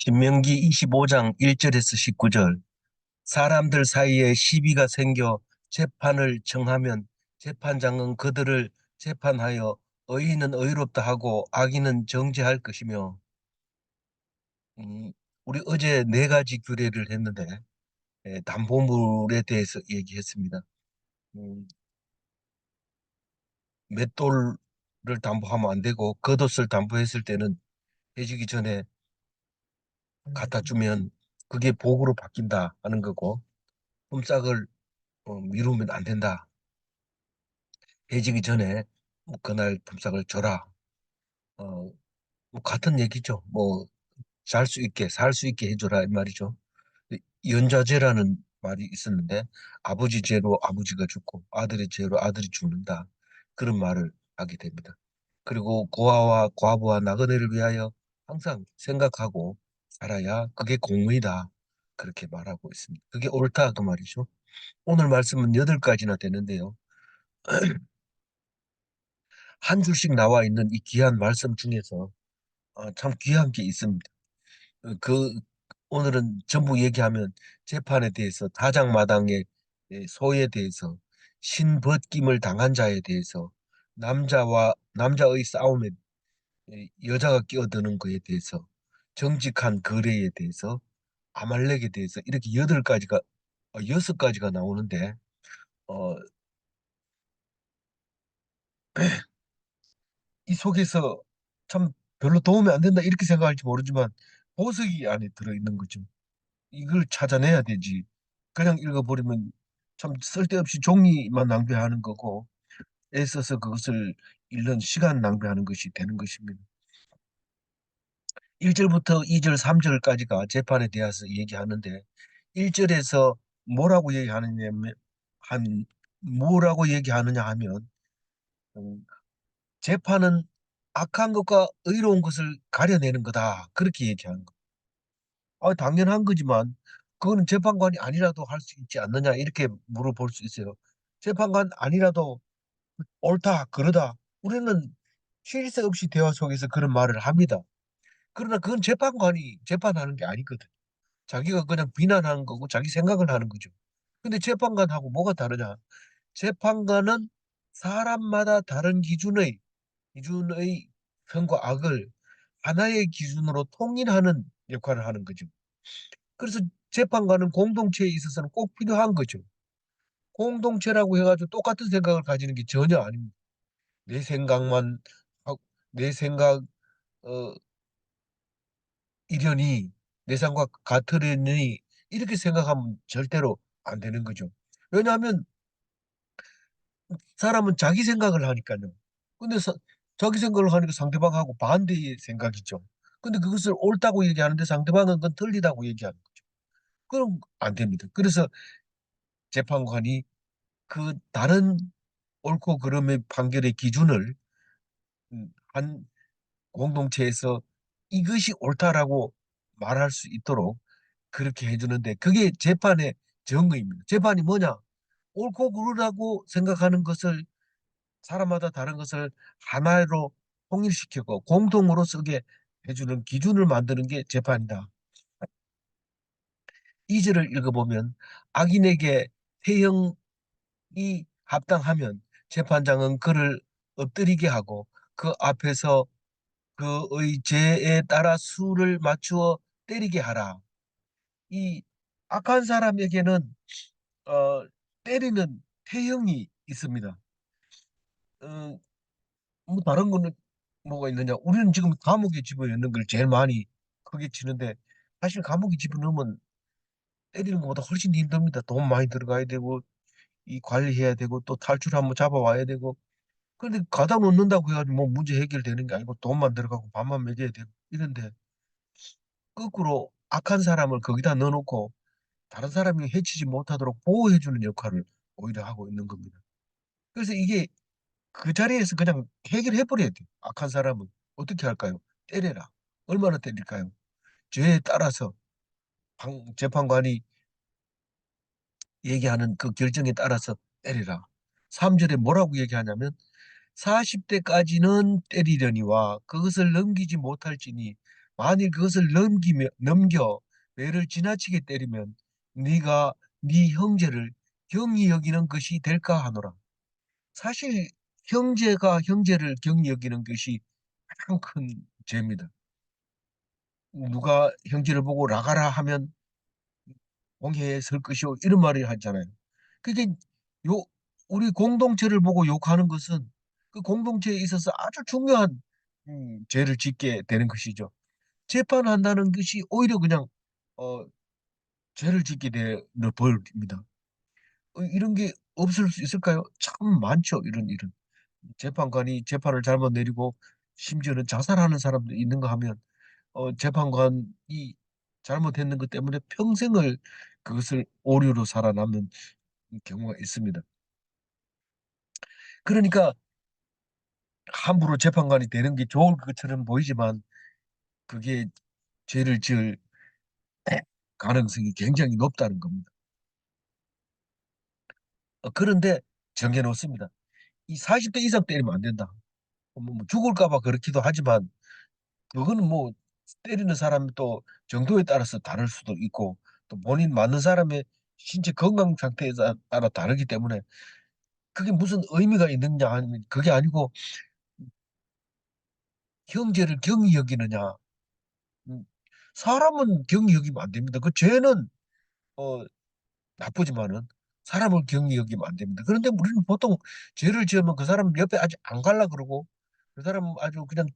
신명기 25장 1절에서 19절. 사람들 사이에 시비가 생겨 재판을 청하면 재판장은 그들을 재판하여 의인은 의롭다 하고 악인은 정죄할 것이며. 음, 우리 어제 네 가지 규례를 했는데, 담보물에 대해서 얘기했습니다. 음, 맷돌을 담보하면 안 되고 겉옷을 담보했을 때는 해지기 전에 갖다 주면 그게 복으로 바뀐다 하는 거고, 품삯을 미루면 안 된다. 해지기 전에 뭐 그날 품삯을 줘라. 어, 뭐 같은 얘기죠. 뭐 잘 수 있게 살 수 있게 해줘라 이 말이죠. 연좌제라는 말이 있었는데, 아버지 죄로 아버지가 죽고 아들의 죄로 아들이 죽는다, 그런 말을 하게 됩니다. 그리고 고아와 과부와 나그네를 위하여 항상 생각하고 살아야 그게 공의다, 그렇게 말하고 있습니다. 그게 옳다 그 말이죠. 오늘 말씀은 8가지나 되는데요. 한 줄씩 나와 있는 이 귀한 말씀 중에서 참 귀한 게 있습니다. 그 오늘은 전부 얘기하면 재판에 대해서, 다장마당의 소에 대해서, 신벗김을 당한 자에 대해서, 남자의 싸움에 여자가 끼어드는 것에 대해서, 정직한 거래에 대해서, 아말렉에 대해서, 이렇게 6가지가 나오는데, 어, 이 속에서 참 별로 도움이 안 된다 이렇게 생각할지 모르지만 보석이 안에 들어있는 거죠. 이걸 찾아내야 되지. 그냥 읽어버리면 참 쓸데없이 종이만 낭비하는 거고, 애써서 그것을 읽는 시간 낭비하는 것이 되는 것입니다. 1절부터 2절, 3절까지가 재판에 대해서 얘기하는데, 1절에서 뭐라고 얘기하느냐면, 한 뭐라고 얘기하느냐 하면, 음, 재판은 악한 것과 의로운 것을 가려내는 거다, 그렇게 얘기하는 거. 당연한 거지만 그거는 재판관이 아니라도 할 수 있지 않느냐 이렇게 물어볼 수 있어요. 재판관 아니라도 옳다 그러다 우리는 쉴 새 없이 대화 속에서 그런 말을 합니다. 그러나 그건 재판관이 재판하는 게 아니거든. 자기가 그냥 비난하는 거고 자기 생각을 하는 거죠. 근데 재판관하고 뭐가 다르냐? 재판관은 사람마다 다른 기준의 선과 악을 하나의 기준으로 통일하는 역할을 하는 거죠. 그래서 재판관은 공동체에 있어서는 꼭 필요한 거죠. 공동체라고 해가지고 똑같은 생각을 가지는 게 전혀 아닙니다. 내 생각만 하고, 내 생각, 어, 이려니, 내 생각 같으려니, 이렇게 생각하면 절대로 안 되는 거죠. 왜냐하면 사람은 자기 생각을 하니까요. 근데 자기 생각을 하니까 상대방하고 반대의 생각이죠. 근데 그것을 옳다고 얘기하는데 상대방은 그건 틀리다고 얘기하는 거죠. 그럼 안 됩니다. 그래서 재판관이 그 다른 옳고 그름의 판결의 기준을 한 공동체에서 이것이 옳다라고 말할 수 있도록 그렇게 해주는데, 그게 재판의 정의입니다. 재판이 뭐냐? 옳고 그르다고 생각하는 것을, 사람마다 다른 것을 하나로 통일시키고 공통으로 쓰게 해주는 기준을 만드는 게 재판이다. 2절을 읽어보면, 악인에게 태형이 합당하면 재판장은 그를 엎드리게 하고 그 앞에서 그의 죄에 따라 수를 맞추어 때리게 하라. 이 악한 사람에게는 어, 때리는 태형이 있습니다. 어, 뭐 다른 거는 뭐가 있느냐? 우리는 지금 감옥에 집어넣는 걸 제일 많이 크게 치는데, 사실 감옥에 집어넣으면 때리는 것보다 훨씬 힘듭니다. 돈 많이 들어가야 되고, 이 관리해야 되고, 또 탈출 한번 잡아와야 되고. 근데 가다 놓는다고 해가지고 뭐 문제 해결되는 게 아니고 돈만 들어가고 밥만 먹여야 되고 이런데, 거꾸로 악한 사람을 거기다 넣어놓고 다른 사람이 해치지 못하도록 보호해주는 역할을 오히려 하고 있는 겁니다. 그래서 이게 그 자리에서 그냥 해결해버려야 돼요. 악한 사람은 어떻게 할까요? 때려라. 얼마나 때릴까요? 죄에 따라서 재판관이 얘기하는 그 결정에 따라서 때리라. 3절에 뭐라고 얘기하냐면, 40대까지는 때리려니와 그것을 넘기지 못할지니 만일 그것을 넘겨 매를 지나치게 때리면 네가 네 형제를 경히 여기는 것이 될까 하노라. 사실 형제가 형제를 경히 여기는 것이 가장 큰 죄입니다. 누가 형제를 보고 나가라 하면 공회에 설 것이오 이런 말을 하잖아요. 그게 요 우리 공동체를 보고 욕하는 것은 그 공동체에 있어서 아주 중요한 죄를 짓게 되는 것이죠. 재판한다는 것이 오히려 그냥 어 죄를 짓게 되는 벌입니다. 이런 게 없을 수 있을까요? 참 많죠, 이런 일은. 재판관이 재판을 잘못 내리고 심지어는 자살하는 사람도 있는가 하면 재판관이 잘못했는 것 때문에 평생을 그것을 오류로 살아남는 경우가 있습니다. 그러니까 함부로 재판관이 되는 게 좋을 것처럼 보이지만 그게 죄를 지을 가능성이 굉장히 높다는 겁니다. 그런데 정해 놓습니다. 이 40대 이상 때리면 안 된다. 뭐 죽을까 봐 그렇기도 하지만 그거는 뭐 때리는 사람이 또 정도에 따라서 다를 수도 있고 또 본인 맞는 사람의 신체 건강 상태에 따라 다르기 때문에 그게 무슨 의미가 있느냐 하면 그게 아니고 형제를 경히 여기느냐. 음, 사람은 경히 여기면 안 됩니다. 그 죄는 어, 나쁘지만은 사람을 경히 여기면 안 됩니다. 그런데 우리는 보통 죄를 지으면 그 사람 옆에 아직 안 갈라 그러고 그 사람 아주 그냥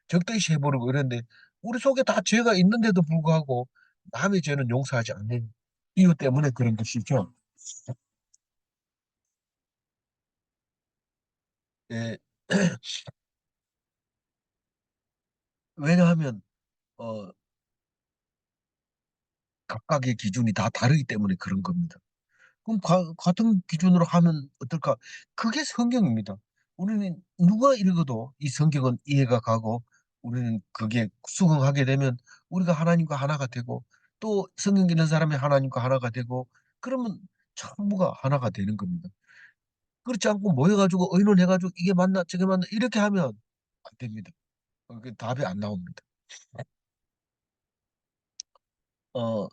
적대시 해버리고 이랬는데 우리 속에 다 죄가 있는데도 불구하고 남의 죄는 용서하지 않는 이유 때문에 그런 것이죠. 예, 왜냐하면 어, 각각의 기준이 다 다르기 때문에 그런 겁니다. 그럼 같은 기준으로 하면 어떨까? 그게 성경입니다. 우리는 누가 읽어도 이 성경은 이해가 가고 우리는 그게 수긍하게 되면 우리가 하나님과 하나가 되고 또 성경 읽는 사람이 하나님과 하나가 되고 그러면 전부가 하나가 되는 겁니다. 그렇지 않고 모여가지고 의논해가지고 이게 맞나 저게 맞나 이렇게 하면 안 됩니다. 그 답이 안 나옵니다. 어,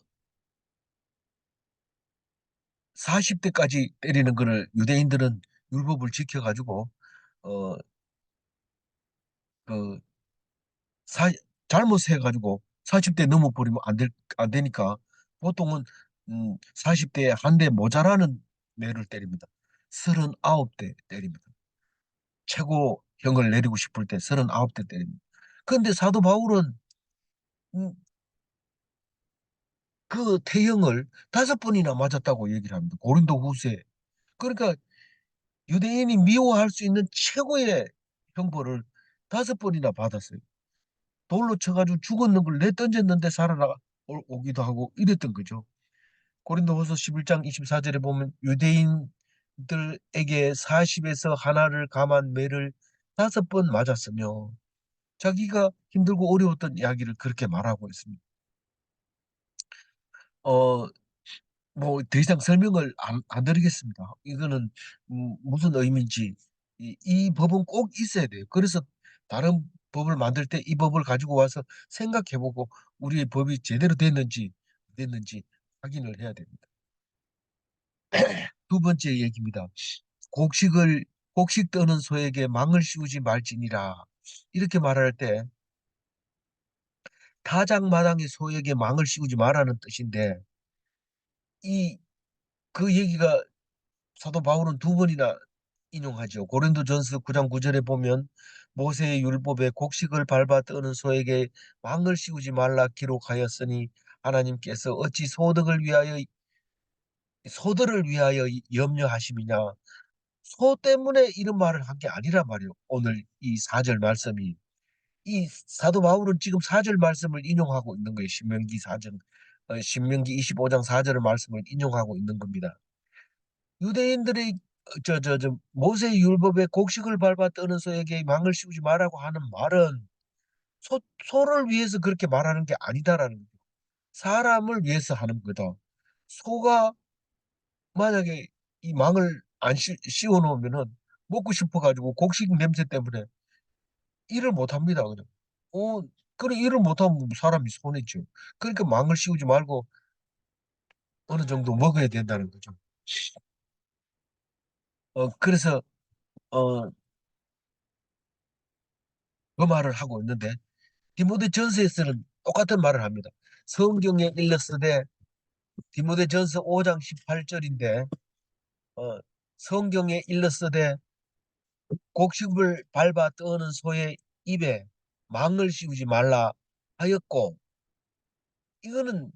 40대까지 때리는 거를 유대인들은 율법을 지켜가지고 어, 그 사, 잘못해 가지고 40대 넘어버리면 안 되니까 보통은 40대에 한 대 모자라는 매를 때립니다. 39대 때립니다. 최고 형을 내리고 싶을 때 39대 때립니다. 그런데 사도 바울은 음, 그 태형을 5번이나 맞았다고 얘기를 합니다. 고린도 후서에. 그러니까 유대인이 미워할 수 있는 최고의 형벌을 5번이나 받았어요. 돌로 쳐가지고 죽었는 걸 내던졌는데 살아나 오기도 하고 이랬던 거죠. 고린도후서 11장 24절에 보면 유대인들에게 40에서 하나를 감한 매를 5번 맞았으며 자기가 힘들고 어려웠던 이야기를 그렇게 말하고 있습니다. 어, 뭐 더 이상 설명을 안 드리겠습니다. 이거는 무슨 의미인지 이 법은 꼭 있어야 돼요. 그래서 다른 법을 만들 때 이 법을 가지고 와서 생각해보고 우리의 법이 제대로 됐는지 안 됐는지 확인을 해야 됩니다. 두 번째 얘기입니다. 곡식을 곡식 떠는 소에게 망을 씌우지 말지니라 이렇게 말할 때 타작마당의 소에게 망을 씌우지 말라는 뜻인데 이 그 얘기가 사도 바울은 두 번이나 인용하죠. 고린도전서 9장 9절에 보면 모세의 율법에 곡식을 밟아 떠는 소에게 망을 씌우지 말라 기록하였으니 하나님께서 어찌 소들을 위하여 염려하심이냐. 소 때문에 이런 말을 한 게 아니란 말이에요. 오늘 이 4절 말씀이 이 사도 바울은 지금 4절 말씀을 인용하고 있는 거예요. 신명기 4절 신명기 25장 4절의 말씀을 인용하고 있는 겁니다. 유대인들의 모세 율법에 곡식을 밟아 떠는 소에게 망을 씌우지 말라고 하는 말은 소를 위해서 그렇게 말하는 게 아니다라는 거죠. 사람을 위해서 하는 거다. 소가 만약에 이 망을 안 씌워 놓으면은 먹고 싶어 가지고 곡식 냄새 때문에 일을 못 합니다. 그냥. 그래 일을 못하면 사람이 손해죠. 그러니까 망을 씌우지 말고 어느 정도 먹어야 된다는 거죠. 그래서 어, 그 말을 하고 있는데 디모데 전서에서는 똑같은 말을 합니다. 성경에 일렀으되 디모데 전서 5장 18절인데 성경에 일렀으되 곡식을 밟아 떠는 소의 입에 망을 씌우지 말라 하였고 이거는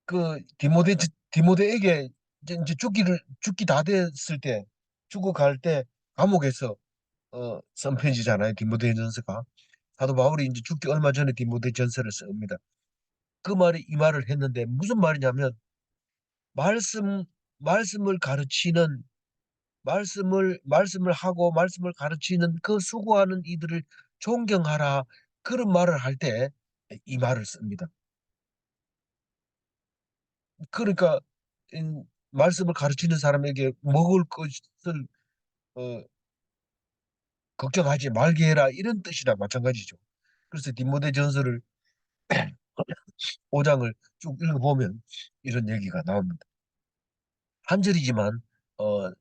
그 디모데에게 이제 죽기 다 됐을 때 죽어갈 때 감옥에서 쓴 편지잖아요. 디모데전서가 사도 바울이 이제 죽기 얼마 전에 디모데전서를 씁니다. 그 말이 이 말을 했는데 무슨 말이냐면 말씀 말씀을 가르치는 말씀을 하고 말씀을 가르치는 그 수고하는 이들을 존경하라 그런 말을 할 때 이 말을 씁니다. 그러니까 말씀을 가르치는 사람에게 먹을 것을 어, 걱정하지 말게 해라 이런 뜻이나 마찬가지죠. 그래서 디모데전서를 5장을 쭉 읽어보면 이런 얘기가 나옵니다. 한 절이지만 어,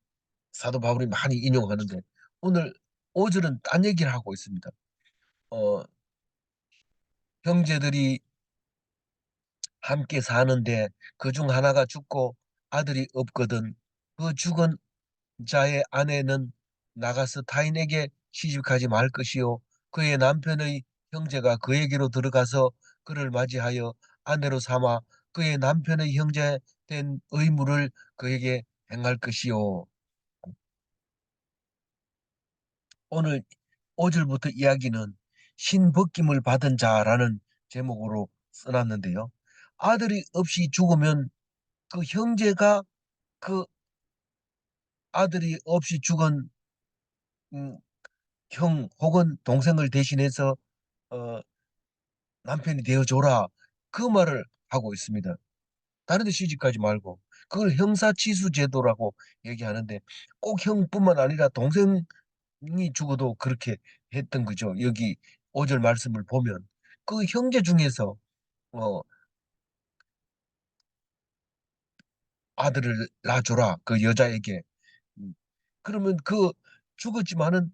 사도 바울이 많이 인용하는데 오늘 5절은 딴 얘기를 하고 있습니다. 어, 형제들이 함께 사는데 그 중 하나가 죽고 아들이 없거든 그 죽은 자의 아내는 나가서 타인에게 시집가지 말 것이요 그의 남편의 형제가 그에게로 들어가서 그를 맞이하여 아내로 삼아 그의 남편의 형제 된 의무를 그에게 행할 것이요. 오늘 5절부터 이야기는 신벗김을 받은 자라는 제목으로 써놨는데요. 아들이 없이 죽으면 그 형제가 그 아들이 없이 죽은 음, 형 혹은 동생을 대신해서 어, 남편이 되어줘라 그 말을 하고 있습니다. 다른 데 시집가지 말고 그걸 형사치수제도라고 얘기하는데 꼭 형뿐만 아니라 동생이 죽어도 그렇게 했던 거죠. 여기 5절 말씀을 보면 그 형제 중에서 어, 아들을 낳아줘라 그 여자에게. 음, 그러면 그 죽었지만은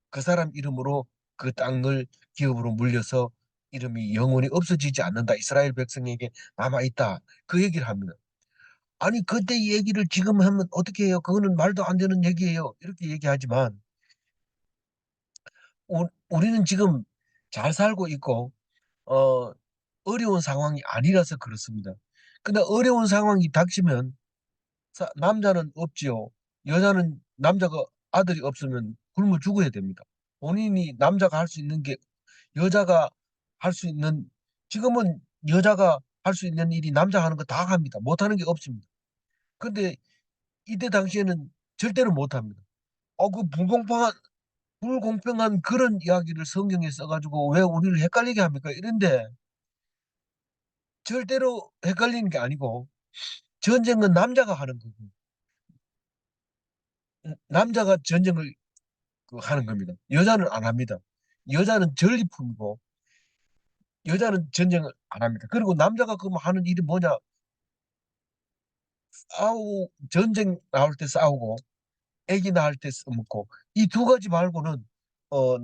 그 사람 이름으로 그 땅을 기업으로 물려서 이름이 영원히 없어지지 않는다. 이스라엘 백성에게 남아있다. 그 얘기를 합니다. 아니, 그때 이 얘기를 지금 하면 어떻게 해요? 그거는 말도 안 되는 얘기예요. 이렇게 얘기하지만 우리는 지금 잘 살고 있고 어, 어려운 상황이 아니라서 그렇습니다. 근데 어려운 상황이 닥치면 남자는 없지요. 여자는 남자가 아들이 없으면 굶어 죽어야 됩니다. 본인이 남자가 할 수 있는 게 여자가 할 수 있는 지금은 여자가 할 수 있는 일이 남자 하는 거 다 합니다. 못하는 게 없습니다. 근데 이때 당시에는 절대로 못합니다. 그 불공평한 그런 이야기를 성경에 써가지고 왜 우리를 헷갈리게 합니까? 이런데 절대로 헷갈리는 게 아니고 전쟁은 남자가 하는 거고 남자가 전쟁을 하는 겁니다. 여자는 안 합니다. 여자는 전리품이고 여자는 전쟁을 안 합니다. 그리고 남자가 그럼 하는 일이 뭐냐? 전쟁 나올 때 싸우고 아기 낳을 때 써먹고 이 두 가지 말고는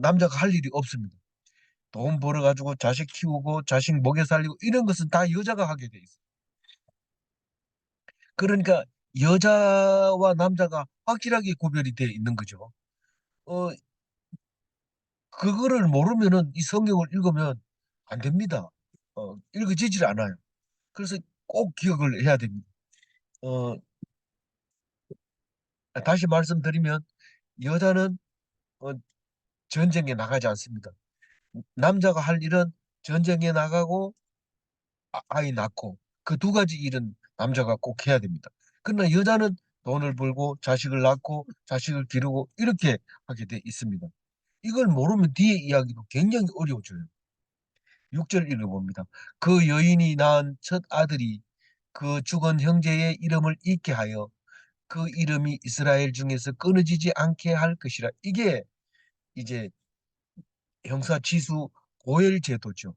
남자가 할 일이 없습니다. 돈 벌어가지고 자식 키우고 자식 먹여 살리고 이런 것은 다 여자가 하게 돼 있어요. 그러니까 여자와 남자가 확실하게 구별이 돼 있는 거죠. 어, 그거를 모르면은 이 성경을 읽으면 안 됩니다. 읽어지질 않아요. 그래서 꼭 기억을 해야 됩니다. 어, 다시 말씀드리면 여자는 어, 전쟁에 나가지 않습니다. 남자가 할 일은 전쟁에 나가고 아이 낳고 그 두 가지 일은 남자가 꼭 해야 됩니다. 그러나 여자는 돈을 벌고 자식을 낳고 자식을 기르고 이렇게 하게 돼 있습니다. 이걸 모르면 뒤에 이야기도 굉장히 어려워져요. 6절 읽어봅니다. 그 여인이 낳은 첫 아들이 그 죽은 형제의 이름을 잊게 하여 그 이름이 이스라엘 중에서 끊어지지 않게 할 것이라. 이게 이제 형사치수 고열 제도죠.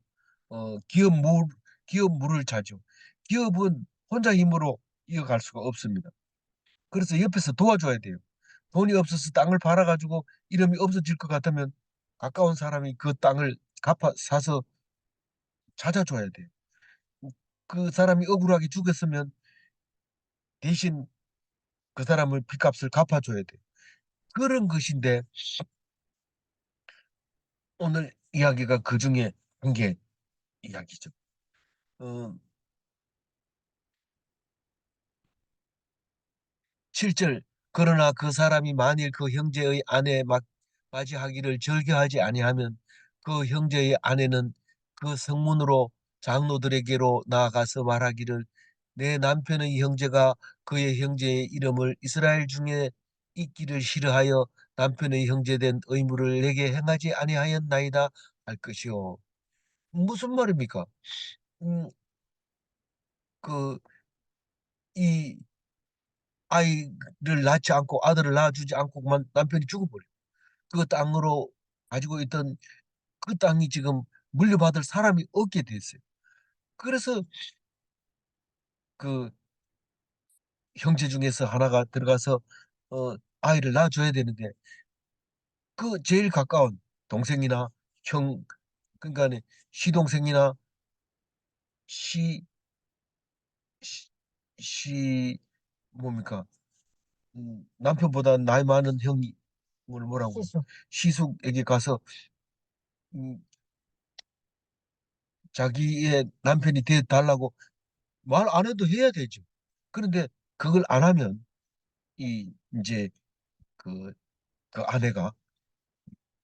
기업 물을 차죠. 기업은 혼자 힘으로 이어갈 수가 없습니다. 그래서 옆에서 도와줘야 돼요. 돈이 없어서 땅을 팔아가지고 이름이 없어질 것 같으면 가까운 사람이 그 땅을 갚아 사서 찾아줘야 돼요. 그 사람이 억울하게 죽었으면 대신 그 사람을 빚값을 갚아줘야 돼요. 그런 것인데 오늘 이야기가 그 중에 한 개 이야기죠. 어, 7절. 그러나 그 사람이 만일 그 형제의 아내에 맞이하기를 절개하지 아니하면 그 형제의 아내는 그 성문으로 장로들에게로 나아가서 말하기를 내 남편의 형제가 그의 형제의 이름을 이스라엘 중에 있기를 싫어하여 남편의 형제된 의무를 내게 행하지 아니하였나이다 할 것이요. 무슨 말입니까? 음, 그, 이 아이를 낳지 않고 아들을 낳아주지 않고 그만 남편이 죽어버려. 그 땅으로 가지고 있던 그 땅이 지금 물려받을 사람이 없게 됐어요. 그래서 그 형제 중에서 하나가 들어가서 아이를 낳아줘야 되는데 그 제일 가까운 동생이나 형 그러니까 시동생이나 시, 시, 시 뭡니까 남편보다 나이 많은 형이 뭘 뭐라고 시숙에게 가서 음, 자기의 남편이 돼 달라고 말 안 해도 해야 되죠. 그런데 그걸 안 하면 이 이제 그, 그 아내가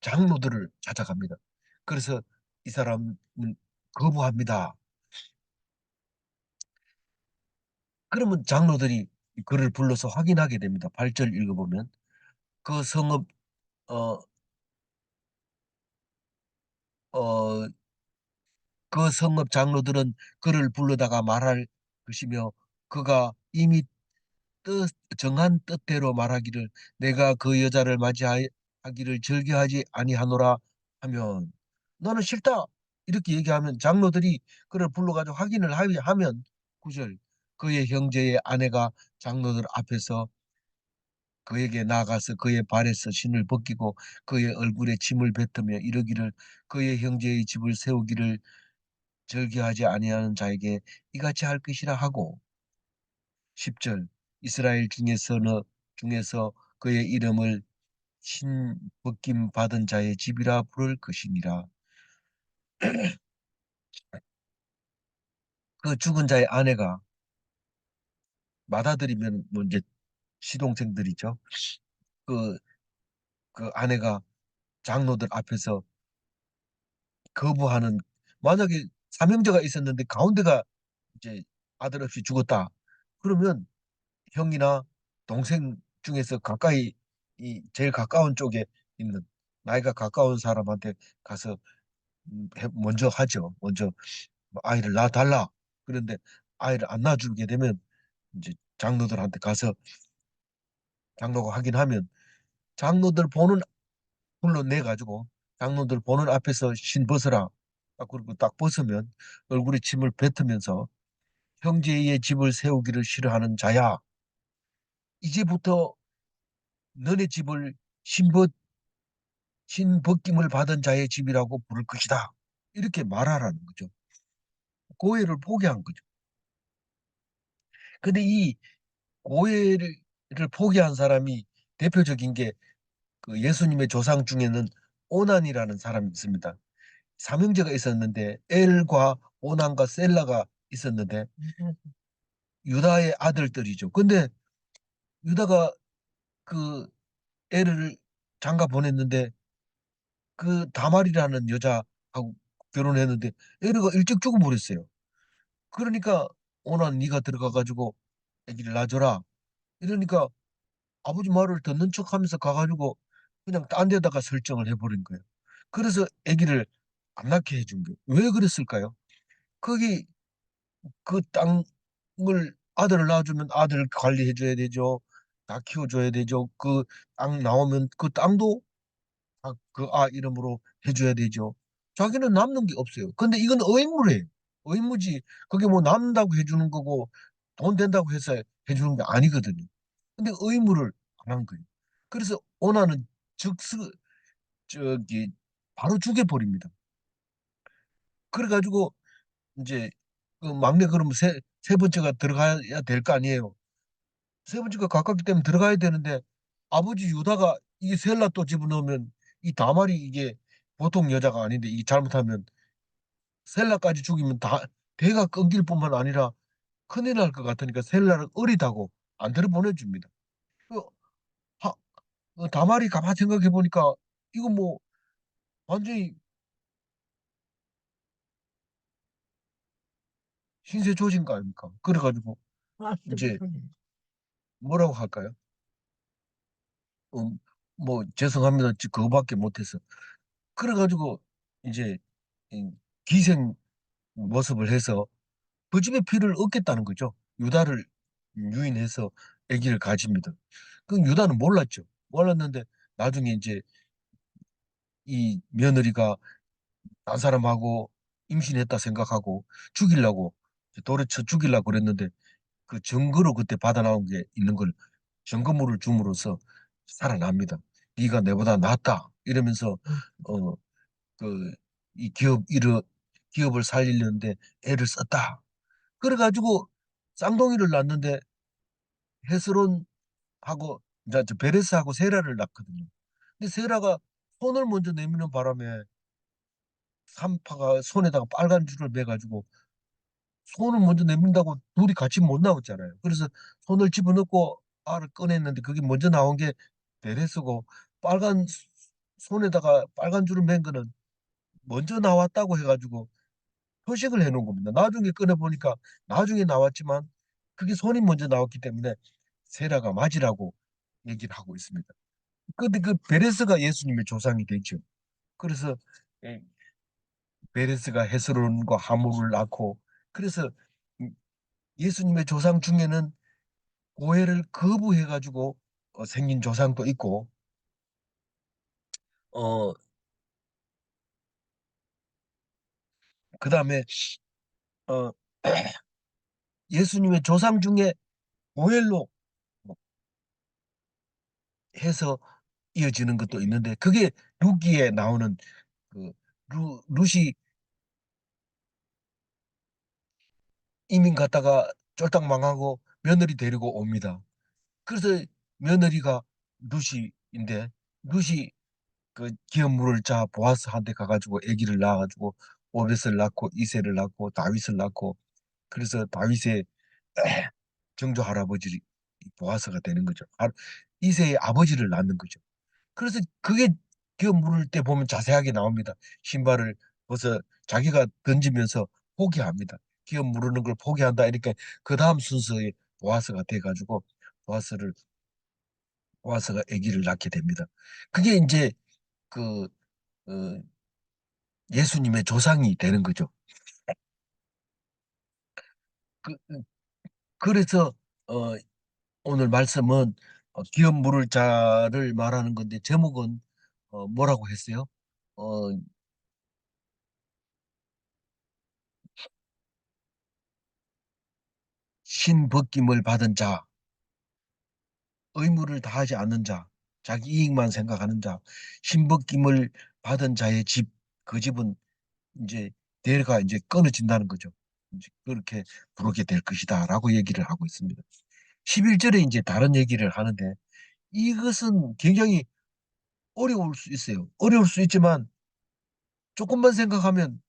장로들을 찾아갑니다. 그래서 이 사람은 거부합니다. 그러면 장로들이 그를 불러서 확인하게 됩니다. 8절 읽어보면 그 성읍 어, 어, 그 성읍 장로들은 그를 불러다가 말할 것이며 그가 이미 정한 뜻대로 말하기를 내가 그 여자를 맞이하기를 즐겨하지 아니하노라 하면 너는 싫다 이렇게 얘기하면 장로들이 그를 불러가지고 확인을 하면 9절 그의 형제의 아내가 장로들 앞에서 그에게 나아가서 그의 발에서 신을 벗기고 그의 얼굴에 침을 뱉으며 이르기를 그의 형제의 집을 세우기를 절개하지 아니하는 자에게 이같이 할 것이라 하고 10절 이스라엘 중에서 그의 이름을 신 벗김 받은 자의 집이라 부를 것이니라. 그 죽은 자의 아내가 맏아들이면 뭐 이제 시동생들이죠. 그, 그 아내가 장로들 앞에서 거부하는 만약에 삼형제가 있었는데 가운데가 이제 아들 없이 죽었다. 그러면 형이나 동생 중에서 가까이 이 제일 가까운 쪽에 있는 나이가 가까운 사람한테 가서 먼저 하죠. 먼저 뭐 아이를 낳아달라. 그런데 아이를 안 낳아주게 되면 이제 장로들한테 가서 장로가 확인하면 장로들 보는 불러내 가지고 장로들 보는 앞에서 신 벗어라. 그리고 딱 벗으면 얼굴에 침을 뱉으면서 형제의 집을 세우기를 싫어하는 자야. 이제부터 너네 집을 신벗김을 받은 자의 집이라고 부를 것이다. 이렇게 말하라는 거죠. 고해를 포기한 거죠. 근데 이 고해를 포기한 사람이 대표적인 게 그 예수님의 조상 중에는 오난이라는 사람이 있습니다. 삼형제가 있었는데 엘과 오난과 셀라가 있었는데 유다의 아들들이죠. 근데 유다가 그 애를 장가 보냈는데 그 다말이라는 여자하고 결혼했는데 애가 일찍 죽어버렸어요. 그러니까 오난 네가 들어가 가지고 아기를 낳아줘라. 이러니까 아버지 말을 듣는 척하면서 가가지고 그냥 딴 데다가 설정을 해버린 거예요. 그래서 아기를 안 낳게 해준 거예요. 왜 그랬을까요? 거기 그 땅을 아들을 낳아주면 아들을 관리해줘야 되죠. 다 키워줘야 되죠. 그 땅 나오면 그 땅도 그 이름으로 해줘야 되죠. 자기는 남는 게 없어요. 근데 이건 의무래요. 의무지. 그게 뭐 남는다고 해주는 거고 돈 된다고 해서 해주는 게 아니거든요. 근데 의무를 안 한 거예요. 그래서 오나는 즉스 저기 바로 죽여버립니다. 그래가지고 이제 그 막내 그러면 세 번째가 들어가야 될 거 아니에요. 세 번째가 가깝기 때문에 들어가야 되는데 아버지 유다가 이 셀라 또 집어넣으면 이 다말이 이게 보통 여자가 아닌데 이 잘못하면 셀라까지 죽이면 다 대가 끊길 뿐만 아니라 큰일 날 것 같으니까 셀라를 어리다고 안 들어보내줍니다. 그 하- 다말이 가만 생각해 보니까 이거 뭐 완전히 신세 조진 거 아닙니까? 그래가지고 이제 뭐라고 할까요? 음, 뭐 죄송합니다. 그거밖에 못해서. 그래가지고 이제 이 기생 모습을 해서 그 집의 피를 얻겠다는 거죠. 유다를 유인해서 아기를 가집니다. 그 유다는 몰랐죠. 몰랐는데 나중에 이제 이 며느리가 딴 사람하고 임신했다 생각하고 죽이려고 돌에 쳐 죽이려고 그랬는데 그 증거로 그때 받아 나온 게 있는 걸 증거물을 줌으로써 살아납니다. 네가 내보다 낫다 이러면서 어 그 이 기업을 살리려는데 애를 썼다. 그래가지고 쌍둥이를 낳는데 헤스론하고 이제 저 베레스하고 세라를 낳거든요. 근데 세라가 손을 먼저 내미는 바람에 산파가 손에다가 빨간 줄을 매가지고 손을 먼저 내민다고 둘이 같이 못 나왔잖아요. 그래서 손을 집어넣고 알을 꺼냈는데 그게 먼저 나온 게 베레스고 빨간 손에다가 빨간 줄을 맨 거는 먼저 나왔다고 해가지고 표식을 해놓은 겁니다. 나중에 꺼내보니까 나중에 나왔지만 그게 손이 먼저 나왔기 때문에 세라가 맞으라고 얘기를 하고 있습니다. 근데 그 베레스가 예수님의 조상이 되죠. 그래서 예, 베레스가 헤스론과 하물을 낳고 그래서 예수님의 조상 중에는 고해를 거부해가지고 생긴 조상도 있고 어 그다음에 어 예수님의 조상 중에 고헬로 해서 이어지는 것도 있는데 그게 루기에 나오는 그 룻이 이민 갔다가 쫄딱 망하고 며느리 데리고 옵니다. 그래서 며느리가 룻이인데 룻이 그 기업 물을 자 보아스한테 가가지고 아기를 낳아가지고 오벳을 낳고 이세를 낳고 다윗을 낳고 그래서 다윗의 정조 할아버지 보아스가 되는 거죠. 이세의 아버지를 낳는 거죠. 그래서 그게 기업 물을 때 보면 자세하게 나옵니다. 신발을 벗어 자기가 던지면서 포기합니다. 기업 무르는 걸 포기한다. 이렇게 그 다음 순서에 보아스가 돼가지고 보아스를 보아스가 아기를 낳게 됩니다. 그게 이제 그 어, 예수님의 조상이 되는 거죠. 그, 그래서 어, 오늘 말씀은 기업 물을 자를 말하는 건데 제목은 뭐라고 했어요? 어, 신벗김을 받은 자, 의무를 다하지 않는 자, 자기 이익만 생각하는 자, 신벗김을 받은 자의 집, 그 집은 이제 대가 이제 끊어진다는 거죠. 이제 그렇게 부르게 될 것이다라고 얘기를 하고 있습니다. 11절에 이제 다른 얘기를 하는데 이것은 굉장히 어려울 수 있어요. 어려울 수 있지만 조금만 생각하면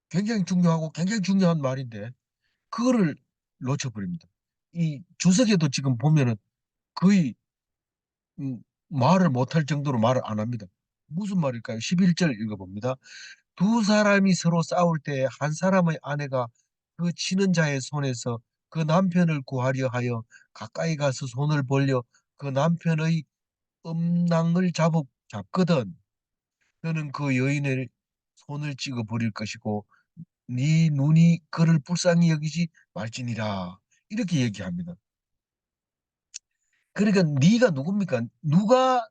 굉장히 중요하고 굉장히 중요한 말인데 그거를 놓쳐버립니다. 이 주석에도 지금 보면은 거의 말을 못할 정도로 말을 안 합니다. 무슨 말일까요? 11절 읽어봅니다. 두 사람이 서로 싸울 때 한 사람의 아내가 그 치는 자의 손에서 그 남편을 구하려 하여 가까이 가서 손을 벌려 그 남편의 음낭을 잡거든. 너는 그 여인의 손을 찍어 버릴 것이고 네 눈이 그를 불쌍히 여기지 말지니라. 이렇게 얘기합니다. 그러니까 네가 누굽니까? 누가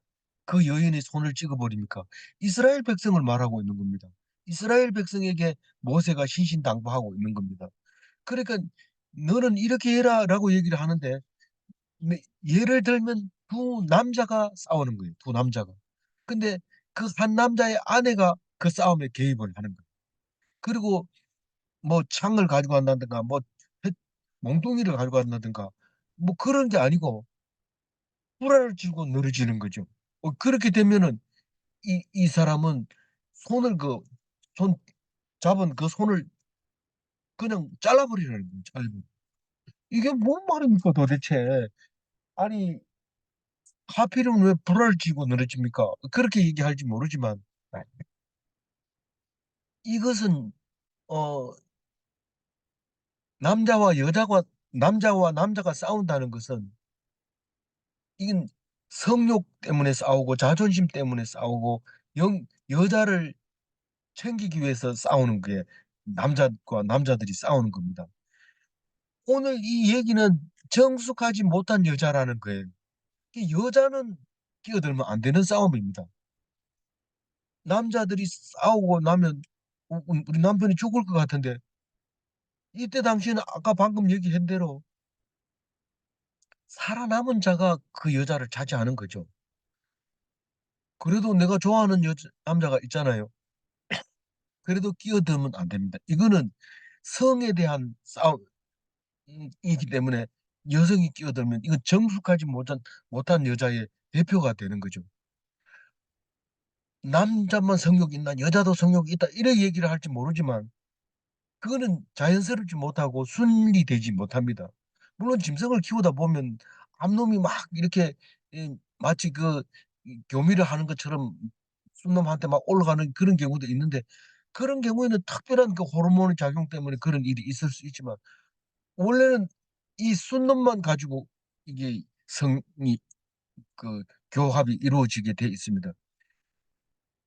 그 여인의 손을 찍어버립니까? 이스라엘 백성을 말하고 있는 겁니다. 이스라엘 백성에게 모세가 신신당부하고 있는 겁니다. 그러니까 너는 이렇게 해라라고 얘기를 하는데, 예를 들면 두 남자가 싸우는 거예요. 두 남자가. 근데 그 한 남자의 아내가 그 싸움에 개입을 하는 거예요. 그리고 뭐 창을 가지고 간다든가 뭐 햇- 몽둥이를 가지고 간다든가 뭐 그런 게 아니고 불화를 지고 늘어지는 거죠. 그렇게 되면은 이 사람은 손을 손 잡은 그 손을 그냥 잘라버리라는 거예요. 이게 뭔 말입니까 도대체? 아니 하필이면 왜 불화를 지고 늘어집니까? 그렇게 얘기할지 모르지만 이것은 어 남자와 여자가 남자와 남자가 싸운다는 것은 이건 성욕 때문에 싸우고 자존심 때문에 싸우고 여자를 챙기기 위해서 싸우는 게 남자과 남자들이 싸우는 겁니다. 오늘 이 얘기는 정숙하지 못한 여자라는 거예요. 이 여자는 끼어들면 안 되는 싸움입니다. 남자들이 싸우고 나면 우리 남편이 죽을 것 같은데 이때 당시에는 아까 방금 얘기한 대로 살아남은 자가 그 여자를 차지하는 거죠. 그래도 내가 좋아하는 남자가 있잖아요. 그래도 끼어들면 안 됩니다. 이거는 성에 대한 싸움이기 때문에 여성이 끼어들면 이건 정숙하지 못한 여자의 대표가 되는 거죠. 남자만 성욕이 있나 여자도 성욕이 있다 이렇게 얘기를 할지 모르지만 그거는 자연스럽지 못하고 순리되지 못합니다. 물론 짐승을 키우다 보면 암놈이 막 이렇게 마치 교미를 하는 것처럼 순놈한테 막 올라가는 그런 경우도 있는데 그런 경우에는 특별한 그 호르몬의 작용 때문에 그런 일이 있을 수 있지만 원래는 이 순놈만 가지고 이게 성이 교합이 이루어지게 돼 있습니다.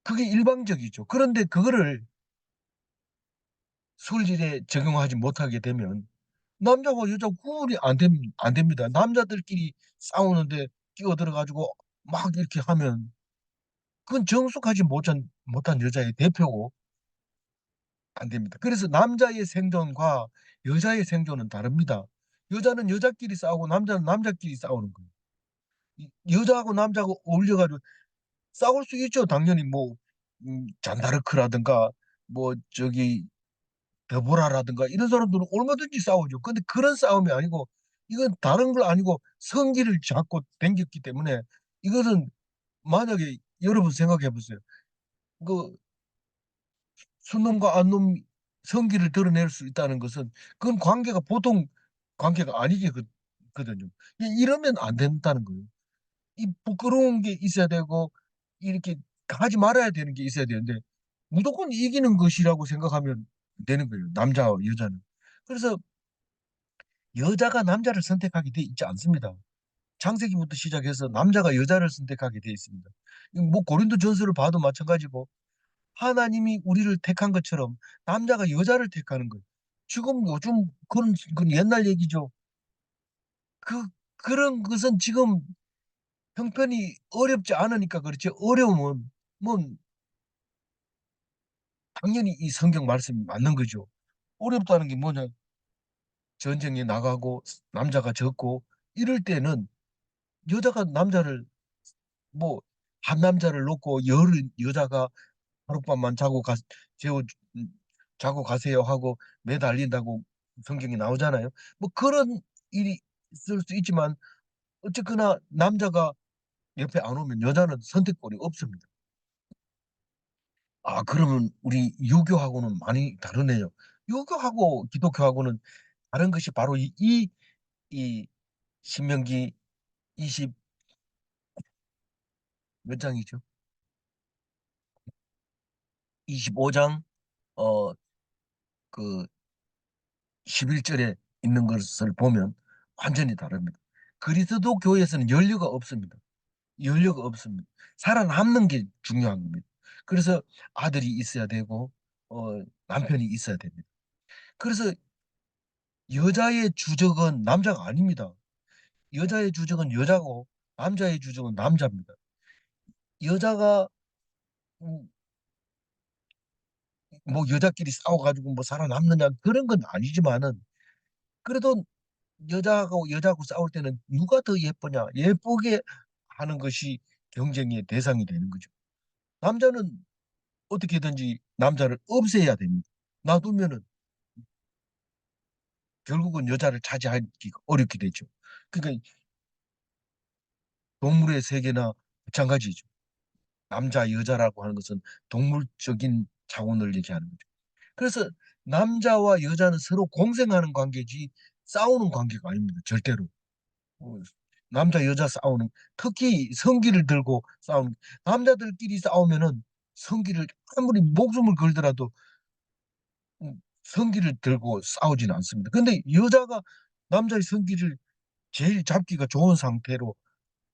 그게 일방적이죠. 그런데 그거를 술질에 적용하지 못하게 되면 남자와 여자 구분이 안 됩니다. 남자들끼리 싸우는데 끼어들어 가지고 막 이렇게 하면 그건 정숙하지 못한 여자의 대표고 안 됩니다. 그래서 남자의 생존과 여자의 생존은 다릅니다. 여자는 여자끼리 싸우고 남자는 남자끼리 싸우는 거예요. 여자하고 남자하고 어울려 가지고 싸울 수 있죠. 당연히 뭐 잔다르크라든가 뭐 저기 데보라라든가 이런 사람들은 얼마든지 싸우죠. 근데 그런 싸움이 아니고 이건 다른 걸 아니고 성기를 잡고 댕겼기 때문에 이것은 만약에 여러분 생각해 보세요. 그 순놈과 안놈 성기를 드러낼 수 있다는 것은 그건 관계가 보통 관계가 거든요. 이러면 안 된다는 거예요. 이 부끄러운 게 있어야 되고 이렇게 하지 말아야 되는 게 있어야 되는데 무조건 이기는 것이라고 생각하면 되는 거예요, 남자와 여자는. 그래서 여자가 남자를 선택하게 돼 있지 않습니다. 창세기부터 시작해서 남자가 여자를 선택하게 돼 있습니다. 뭐 고린도전서를 봐도 마찬가지고 하나님이 우리를 택한 것처럼 남자가 여자를 택하는 거예요. 지금 요즘 그건 옛날 얘기죠. 그 그런 것은 지금 형편이 어렵지 않으니까 그렇지 어려우면 뭐 당연히 이 성경 말씀이 맞는 거죠. 어렵다는 게 뭐냐? 전쟁에 나가고 남자가 졌고 이럴 때는 여자가 남자를 뭐 한 남자를 놓고 여자가 하룻밤만 재워 자고 가세요 하고 매달린다고 성경에 나오잖아요. 뭐 그런 일이 있을 수 있지만 어쨌거나 남자가 옆에 안 오면 여자는 선택권이 없습니다. 아 그러면 우리 유교하고는 많이 다르네요. 유교하고 기독교하고는 다른 것이 바로 이 신명기 20 몇 장이죠? 25장 어 그 11 절에 있는 것을 보면 완전히 다릅니다. 그리스도 교회에서는 연료가 없습니다. 연료가 없습니다. 살아남는 게 중요한 겁니다. 그래서 아들이 있어야 되고 남편이 있어야 됩니다. 그래서 여자의 주적은 남자가 아닙니다. 여자의 주적은 여자고 남자의 주적은 남자입니다. 여자가 음, 뭐 여자끼리 싸워가지고 뭐 살아남느냐 그런 건 아니지만은 그래도 여자하고 싸울 때는 누가 더 예쁘냐 예쁘게 하는 것이 경쟁의 대상이 되는 거죠. 남자는 어떻게든지 남자를 없애야 됩니다. 놔두면은 결국은 여자를 차지하기가 어렵게 되죠. 그러니까 동물의 세계나 마찬가지죠. 남자, 여자라고 하는 것은 동물적인 차원을 얘기하는 거죠. 그래서 남자와 여자는 서로 공생하는 관계지 싸우는 관계가 아닙니다. 절대로. 어, 남자, 여자 싸우는, 특히 성기를 들고 싸우는, 남자들끼리 싸우면은 성기를 아무리 목숨을 걸더라도 성기를 들고 싸우지는 않습니다. 근데 여자가 남자의 성기를 제일 잡기가 좋은 상태로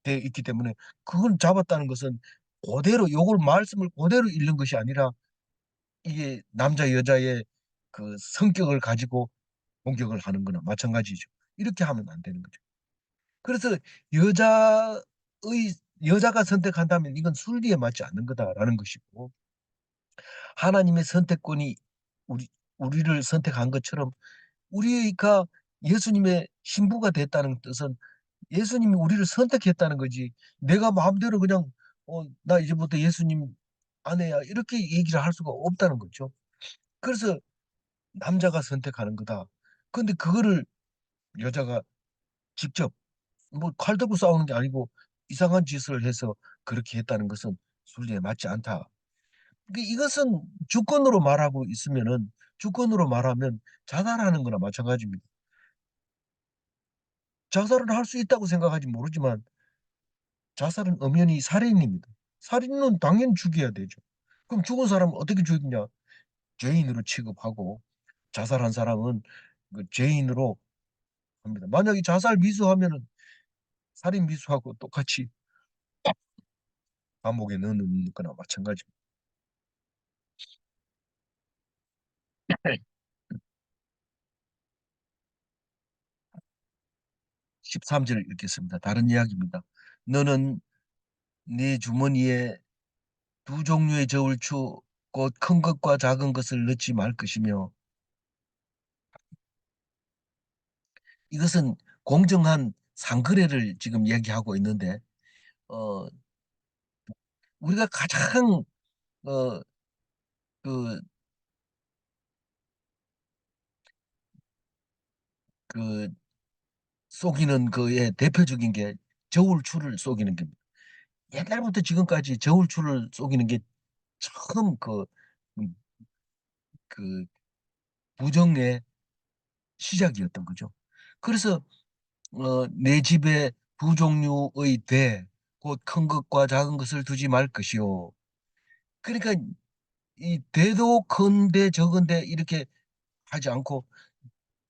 돼 있기 때문에 그걸 잡았다는 것은 그대로 요걸 말씀을 그대로 읽는 것이 아니라 이게 남자 여자의 그 성격을 가지고 공격을 하는 거나 마찬가지죠. 이렇게 하면 안 되는 거죠. 그래서 여자의 여자가 선택한다면 이건 순리에 맞지 않는 거다라는 것이고 하나님의 선택권이 우리 우리를 선택한 것처럼 우리가 예수님의 신부가 됐다는 뜻은 예수님이 우리를 선택했다는 거지. 내가 마음대로 그냥 나 이제부터 예수님 아내야 이렇게 얘기를 할 수가 없다는 거죠. 그래서 남자가 선택하는 거다. 근데 그거를 여자가 직접 뭐 칼 들고 싸우는 게 아니고 이상한 짓을 해서 그렇게 했다는 것은 순리에 맞지 않다. 이것은 주권으로 말하고 있으면은 주권으로 말하면 자살하는 거나 마찬가지입니다. 자살을 할 수 있다고 생각하지 모르지만 자살은 엄연히 살인입니다. 살인은 당연히 죽여야 되죠. 그럼 죽은 사람은 어떻게 죽이냐? 죄인으로 취급하고 자살한 사람은 그 죄인으로 합니다. 만약에 자살 미수하면은 살인 미수하고 똑같이 감옥에 넣는 거나 마찬가지입니다. 13절 읽겠습니다. 다른 이야기입니다. 너는 네 주머니에 두 종류의 저울추 곧 큰 것과 작은 것을 넣지 말 것이며 이것은 공정한 상거래를 지금 얘기하고 있는데 어, 우리가 가장 어, 그, 그 속이는 그의 대표적인 게 저울추를 속이는 겁니다. 옛날부터 지금까지 저울추를 속이는 게 처음 음, 그 부정의 시작이었던 거죠. 그래서 내 집에 두 종류의 대, 곧 큰 것과 작은 것을 두지 말 것이요. 그러니까 이 대도 큰데 적은데 이렇게 하지 않고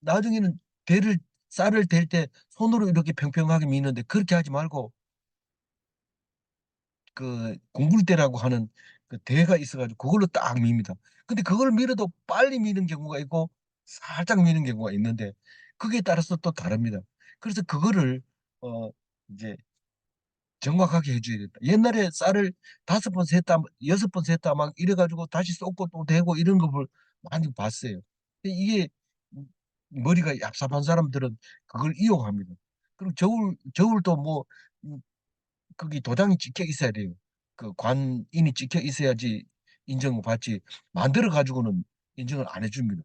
나중에는 대를 쌀을 댈 때 손으로 이렇게 평평하게 미는데 그렇게 하지 말고 그 공굴대라고 하는 그 대가 있어가지고 그걸로 딱 밉니다. 근데 그걸 밀어도 빨리 미는 경우가 있고 살짝 미는 경우가 있는데 그게 따라서 또 다릅니다. 그래서 그거를 어 이제 정확하게 해줘야 된다. 옛날에 쌀을 5번 셌다, 6번 셌다 막 이래가지고 다시 쏟고 또 대고 이런 걸 많이 봤어요. 근데 이게 머리가 얍삽한 사람들은 그걸 이용합니다. 그리고 저울도 뭐 음, 거기 도장이 찍혀 있어야 돼요. 그 관인이 찍혀 있어야지 인정을 받지. 만들어 가지고는 인정을 안 해줍니다.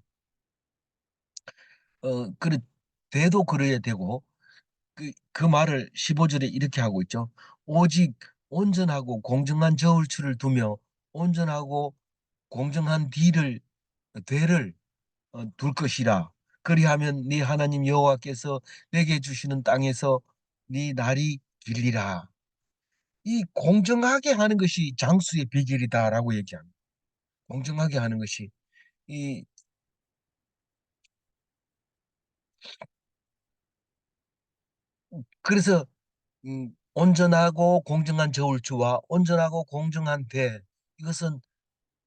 그래 돼도 그래야 되고 그 말을 15절에 이렇게 하고 있죠. 오직 온전하고 공정한 저울추를 두며 온전하고 공정한 대를 둘 것이라. 그리하면 네 하나님 여호와께서 내게 주시는 땅에서 네 날이 길리라. 이 공정하게 하는 것이 장수의 비결이다라고 얘기합니다. 공정하게 하는 것이 이 그래서 온전하고 공정한 저울추와 온전하고 공정한 대 이것은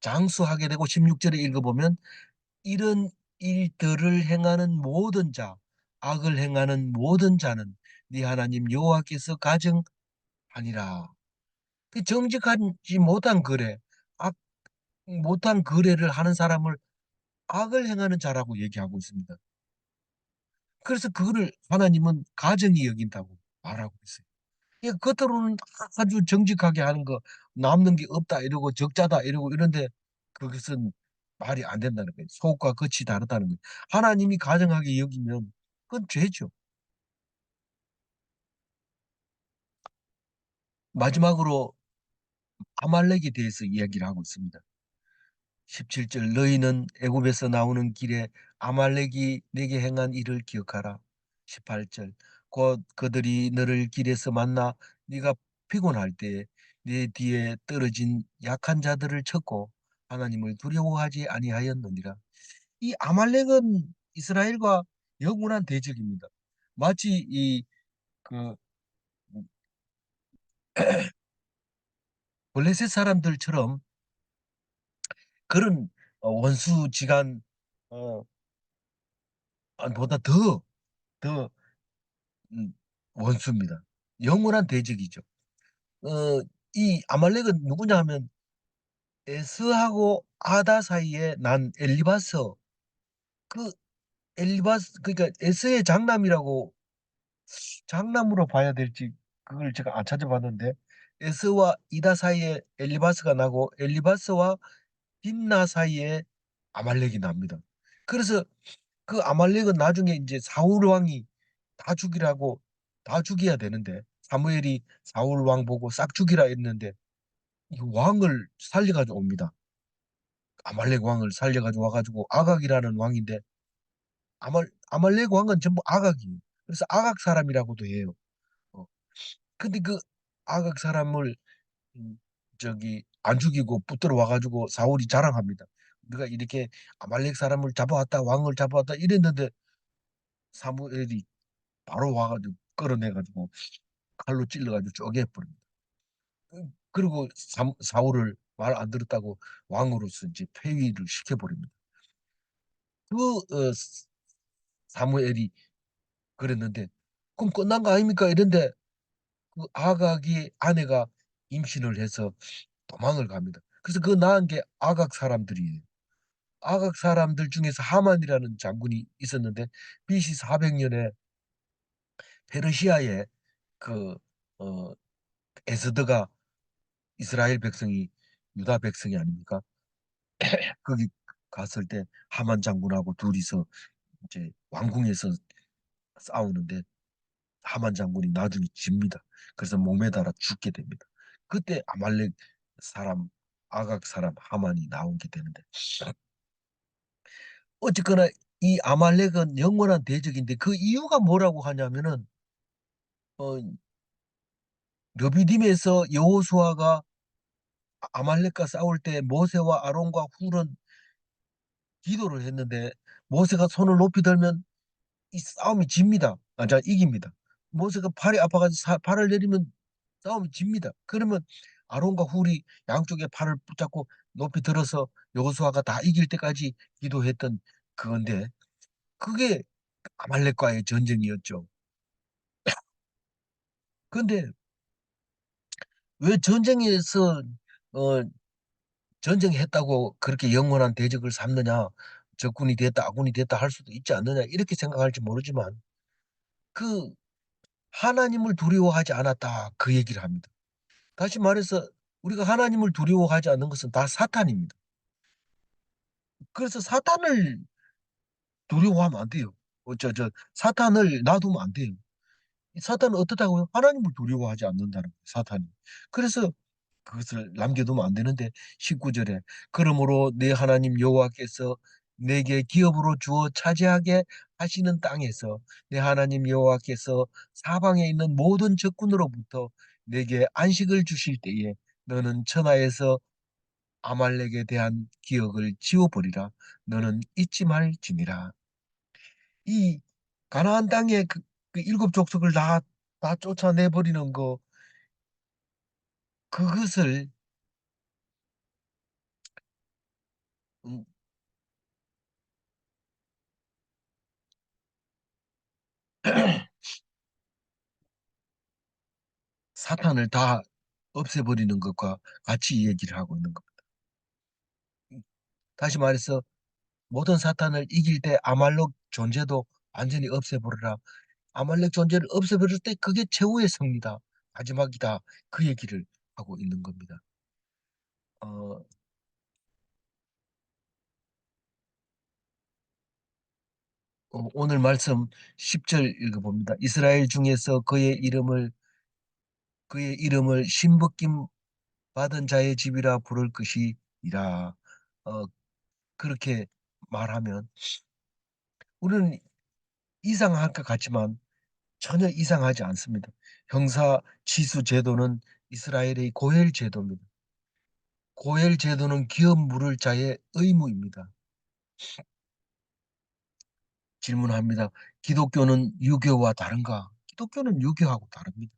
장수하게 되고 16절에 읽어보면 이런 일들을 행하는 모든 자 악을 행하는 모든 자는 네 하나님 여호와께서 가증하니라. 그 정직하지 못한 거래, 악, 못한 거래를 하는 사람을 악을 행하는 자라고 얘기하고 있습니다. 그래서 그거를 하나님은 가정이 여긴다고 말하고 있어요. 예, 겉으로는 아주 정직하게 하는 거, 남는 게 없다 이러고 적자다 이러고 이런데 그것은 말이 안 된다는 거예요. 속과 겉이 다르다는 거예요. 하나님이 가정하게 여기면 그건 죄죠. 마지막으로 아말렉에 대해서 이야기를 하고 있습니다. 17절, 너희는 애굽에서 나오는 길에 아말렉이 내게 행한 일을 기억하라. 18절, 곧 그들이 너를 길에서 만나 네가 피곤할 때에 네 뒤에 떨어진 약한 자들을 쳤고 하나님을 두려워하지 아니하였느니라. 이 아말렉은 이스라엘과 영원한 대적입니다. 마치 이그 블레셋 사람들처럼 그런 원수지간 어, 보다 더 음, 원수입니다. 영원한 대적이죠. 어, 이 아말렉은 누구냐 하면 에스하고 아다 사이에 난 엘리바스, 그 엘리바스 그러니까 에스의 장남이라고, 장남으로 봐야 될지 그걸 제가 안 찾아봤는데, 에스와 이다 사이에 엘리바스가 나고 엘리바스와 딥나 사이에 아말렉이 납니다. 그래서 그 아말렉은 나중에 이제 사울 왕이 다 죽이라고, 다 죽여야 되는데 사무엘이 사울 왕 보고 싹 죽이라 했는데 이 왕을 살려가지고 옵니다. 아말렉 왕을 살려가지고 와가지고 아각이라는 왕인데, 아말렉 왕은 전부 아각이에요. 그래서 아각 사람이라고도 해요. 어. 근데 그 아각 사람을 음, 저기 안 죽이고 붙들어 와가지고 사울이 자랑합니다. 내가 이렇게 아말렉 사람을 잡아왔다, 왕을 잡아왔다 이랬는데 사무엘이 바로 와가지고 끌어내가지고 칼로 찔러가지고 쪼개버립니다. 그리고 사울을 말 안 들었다고 왕으로서 이제 폐위를 시켜버립니다. 그 사무엘이 그랬는데 그럼 끝난 거 아닙니까? 이런데 그 아각이 아내가 임신을 해서 도망을 갑니다. 그래서 그 낳은 게 아각 사람들이에요. 아각 사람들 중에서 하만이라는 장군이 있었는데 BC 400년에 페르시아의 그 어, 에스더가, 이스라엘 백성이 유다 백성이 아닙니까? 거기 갔을 때 하만 장군하고 둘이서 이제 왕궁에서 싸우는데 하만 장군이 나중에 집니다. 그래서 몸에 달아 죽게 됩니다. 그때 아말렉 사람, 아각 사람 하만이 나온 게 되는데, 어쨌거나 이 아말렉은 영원한 대적인데 그 이유가 뭐라고 하냐면은 어, 르비딤에서 여호수아가 아말렉과 싸울 때 모세와 아론과 훌은 기도를 했는데 모세가 손을 높이 들면 이 싸움이 집니다. 아, 자, 이깁니다. 모세가 팔이 아파가지고 팔을 내리면 싸움이 집니다. 그러면 아론과 훌이 양쪽에 팔을 붙잡고 높이 들어서 여호수아가 다 이길 때까지 기도했던 그건데, 그게 아말렉과의 전쟁이었죠. 근데 왜 전쟁에서 어, 전쟁했다고 그렇게 영원한 대적을 삼느냐? 적군이 됐다, 아군이 됐다 할 수도 있지 않느냐? 이렇게 생각할지 모르지만 그 하나님을 두려워하지 않았다 그 얘기를 합니다. 다시 말해서 우리가 하나님을 두려워하지 않는 것은 다 사탄입니다. 그래서 사탄을 두려워하면 안 돼요. 사탄을 놔두면 안 돼요. 이 사탄은 어떻다고요? 하나님을 두려워하지 않는다는 거예요, 사탄이. 그래서 그것을 남겨두면 안 되는데 19절에 그러므로 내 하나님 여호와께서 내게 기업으로 주어 차지하게 하시는 땅에서 내 하나님 여호와께서 사방에 있는 모든 적군으로부터 내게 안식을 주실 때에 너는 천하에서 아말렉에 대한 기억을 지워버리라. 너는 잊지 말지니라. 이 가나안 땅에 그 일곱 족속을 다 쫓아내버리는 거, 그것을 음, 사탄을 다 없애버리는 것과 같이 얘기를 하고 있는 겁니다. 다시 말해서 모든 사탄을 이길 때 아말렉 존재도 완전히 없애버려라. 아말렉 존재를 없애버릴 때 그게 최후의 승리다. 마지막이다. 그 얘기를 하고 있는 겁니다. 어, 오늘 말씀 10절 읽어봅니다. 이스라엘 중에서 그의 이름을 신벗김 받은 자의 집이라 부를 것이니라. 어, 그렇게 말하면 우리는 이상할 것 같지만 전혀 이상하지 않습니다. 형사 치수 제도는 이스라엘의 고엘 제도입니다. 고엘 제도는 기업 물을 자의 의무입니다. 질문합니다. 기독교는 유교와 다른가? 기독교는 유교하고 다릅니다.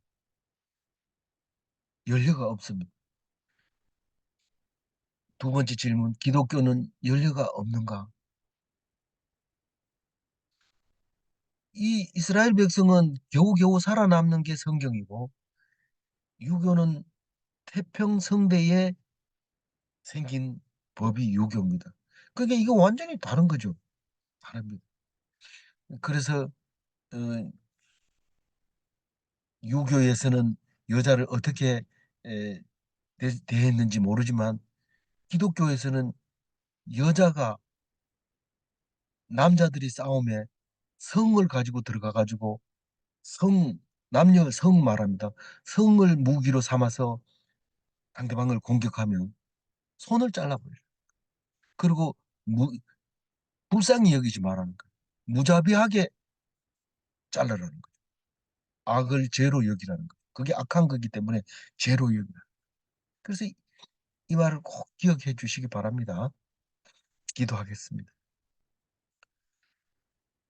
연례가 없습니다. 두 번째 질문, 기독교는 연례가 없는가? 이 이스라엘 백성은 겨우겨우 살아남는 게 성경이고 유교는 태평성대에 생긴 법이 유교입니다. 그러니까 이거 완전히 다른 거죠. 다릅니다. 그래서 어, 유교에서는 여자를 어떻게 에, 대했는지 모르지만 기독교에서는 여자가 남자들이 싸움에 성을 가지고 들어가 가지고 성 남녀 성 말합니다. 성을 무기로 삼아서 상대방을 공격하면 손을 잘라버려요. 그리고 불쌍히 여기지 말라는 거예요. 무자비하게 잘라라는 거예요. 악을 죄로 여기라는 거예요. 그게 악한 거기 때문에 죄로 여기라. 그래서 이 말을 꼭 기억해 주시기 바랍니다. 기도하겠습니다.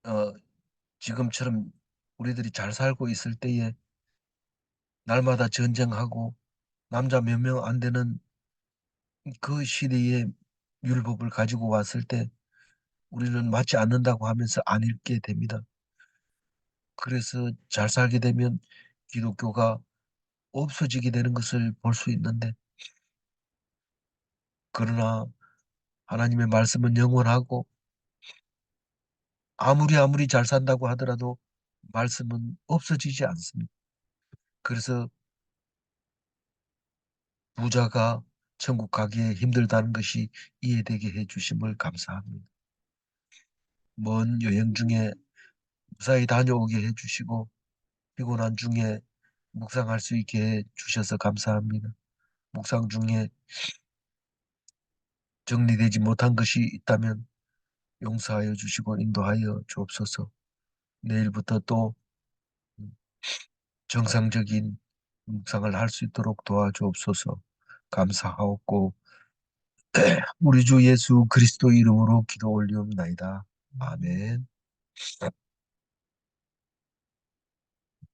어, 지금처럼 우리들이 잘 살고 있을 때에 날마다 전쟁하고 남자 몇 명 안 되는 그 시대의 율법을 가지고 왔을 때 우리는 맞지 않는다고 하면서 안 읽게 됩니다. 그래서 잘 살게 되면 기독교가 없어지게 되는 것을 볼 수 있는데 그러나 하나님의 말씀은 영원하고 아무리 잘 산다고 하더라도 말씀은 없어지지 않습니다. 그래서 부자가 천국 가기에 힘들다는 것이 이해되게 해 주심을 감사합니다. 먼 여행 중에 무사히 다녀오게 해 주시고 피곤한 중에 묵상할 수 있게 해 주셔서 감사합니다. 묵상 중에 정리되지 못한 것이 있다면 용서하여 주시고 인도하여 주옵소서. 내일부터 또 정상적인 묵상을 할 수 있도록 도와주옵소서. 감사하옵고 우리 주 예수 그리스도 이름으로 기도 올리옵나이다. 아멘.